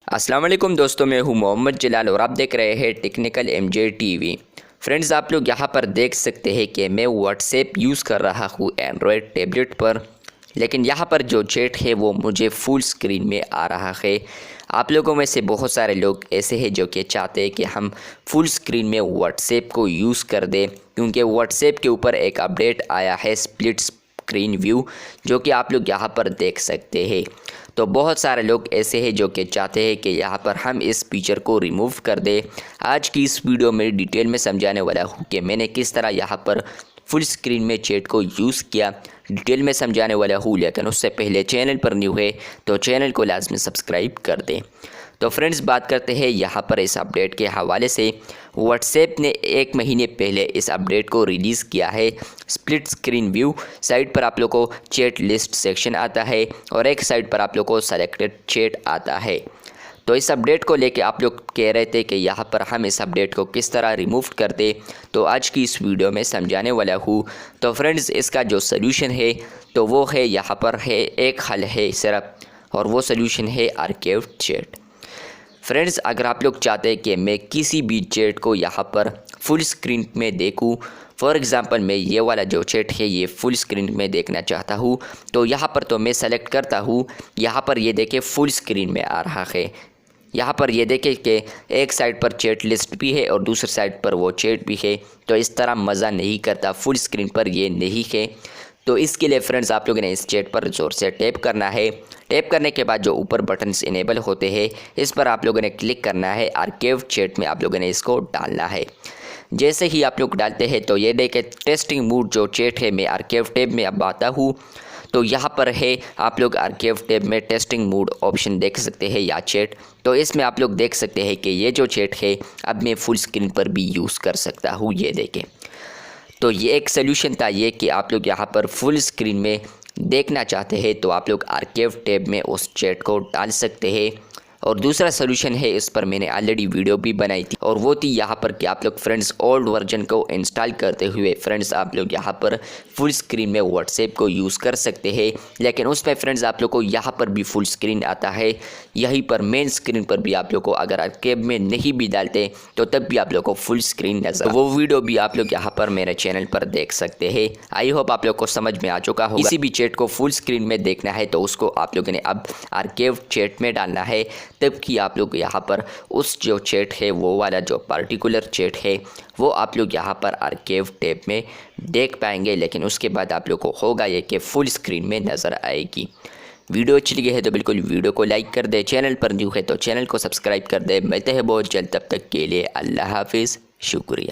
अस्सलाम वालेकुम दोस्तों, मैं हूं मोहम्मद जलाल और आप देख रहे हैं टेक्निकल एमजे टीवी। फ्रेंड्स, आप लोग यहां पर देख सकते हैं कि मैं व्हाट्सएप यूज़ कर रहा हूं एंड्रॉयड टैबलेट पर, लेकिन यहां पर जो चैट है वो मुझे फुल स्क्रीन में आ रहा है। आप लोगों में से बहुत सारे लोग ऐसे हैं जो कि चाहते हैं कि हम फुल स्क्रीन में व्हाट्सएप को यूज़ कर दें, क्योंकि व्हाट्सएप के ऊपर एक अपडेट आया है स्प्लिट स्क्रीन व्यू, जो कि आप लोग यहाँ पर देख सकते हैं। तो बहुत सारे लोग ऐसे हैं जो कि चाहते हैं कि यहाँ पर हम इस फीचर को रिमूव कर दें। आज की इस वीडियो में डिटेल में समझाने वाला हूँ कि मैंने किस तरह यहाँ पर फुल स्क्रीन में चैट को यूज़ किया, डिटेल में समझाने वाला हूँ। लेकिन उससे पहले चैनल पर न्यू है तो चैनल को लाजमी सब्सक्राइब कर दें। तो फ्रेंड्स, बात करते हैं यहाँ पर इस अपडेट के हवाले से। व्हाट्सएप ने 1 महीने पहले इस अपडेट को रिलीज़ किया है। स्प्लिट स्क्रीन व्यू साइड पर आप लोग को चैट लिस्ट सेक्शन आता है और एक साइड पर आप लोग को सेलेक्टेड चैट आता है। तो इस अपडेट को लेके आप लोग कह रहे थे कि यहाँ पर हम इस अपडेट को किस तरह रिमूव कर दें, तो आज की इस वीडियो में समझाने वाला हूँ। तो फ्रेंड्स, इसका जो सल्यूशन है तो वो है यहाँ पर है एक हल है सिर्फ, और वो सल्यूशन है आर्काइव चैट। फ्रेंड्स, अगर आप लोग चाहते हैं कि मैं किसी भी चैट को यहाँ पर फुल स्क्रीन में देखूँ, फॉर एग्ज़ाम्पल मैं ये वाला जो चैट है ये फुल स्क्रीन में देखना चाहता हूँ, तो यहाँ पर तो मैं सेलेक्ट करता हूँ। यहाँ पर ये देखें फुल स्क्रीन में आ रहा है। यहाँ पर ये देखें कि एक साइड पर चैट लिस्ट भी है और दूसरी साइड पर वो चैट भी है। तो इस तरह मज़ा नहीं करता, फुल स्क्रीन पर ये नहीं है। तो इसके लिए फ्रेंड्स, आप लोगों ने इस चैट पर ज़ोर से टैप करना है। टैप करने के बाद जो ऊपर बटन्स इनेबल होते हैं इस पर आप लोगों ने क्लिक करना है। आर्काइव चैट में आप लोगों ने इसको डालना है। जैसे ही आप लोग डालते हैं तो ये देखें टेस्टिंग मोड जो चैट है, मैं आर्काइव टैब में अब आता हूँ। तो यहाँ पर है आप लोग आर्काइव टैब में टेस्टिंग मोड ऑप्शन देख सकते हैं या चैट। तो इसमें आप लोग देख सकते हैं कि ये जो चैट है अब मैं फुल स्क्रीन पर भी यूज़ कर सकता हूँ। ये देखें, तो ये एक सल्यूशन था ये कि आप लोग यहाँ पर फुल स्क्रीन में देखना चाहते हैं तो आप लोग आर्काइव टैब में उस चैट को डाल सकते हैं। और दूसरा सलूशन है, इस पर मैंने ऑलरेडी वीडियो भी बनाई थी, और वो थी यहाँ पर कि आप लोग फ्रेंड्स ओल्ड वर्जन को इंस्टॉल करते हुए फ्रेंड्स आप लोग यहाँ पर फुल स्क्रीन में व्हाट्सएप को यूज़ कर सकते हैं। लेकिन उसमें फ्रेंड्स आप लोग को यहाँ पर भी फुल स्क्रीन आता है, यहीं पर मेन स्क्रीन पर भी आप लोग को अगर आर्काइव में नहीं भी डालते तो तब भी आप लोग को फुल स्क्रीन नजर, तो वो वीडियो भी आप लोग यहाँ पर मेरे चैनल पर देख सकते हैं। आई होप आप लोग को समझ में आ चुका होगा। किसी भी चैट को फुल स्क्रीन में देखना है तो उसको आप लोगों ने अब आर्काइव चैट में डालना है, तब कि आप लोग यहाँ पर उस जो चैट है वो वाला जो पर्टिकुलर चैट है वो आप लोग यहाँ पर आर्काइव टैब में देख पाएंगे। लेकिन उसके बाद आप लोग को होगा ये कि फुल स्क्रीन में नज़र आएगी। वीडियो अच्छी लगी है तो बिल्कुल वीडियो को लाइक कर दे, चैनल पर न्यू है तो चैनल को सब्सक्राइब कर दे। मिलते हैं बहुत जल्द, तब तक के लिए अल्लाह हाफिज़, शुक्रिया।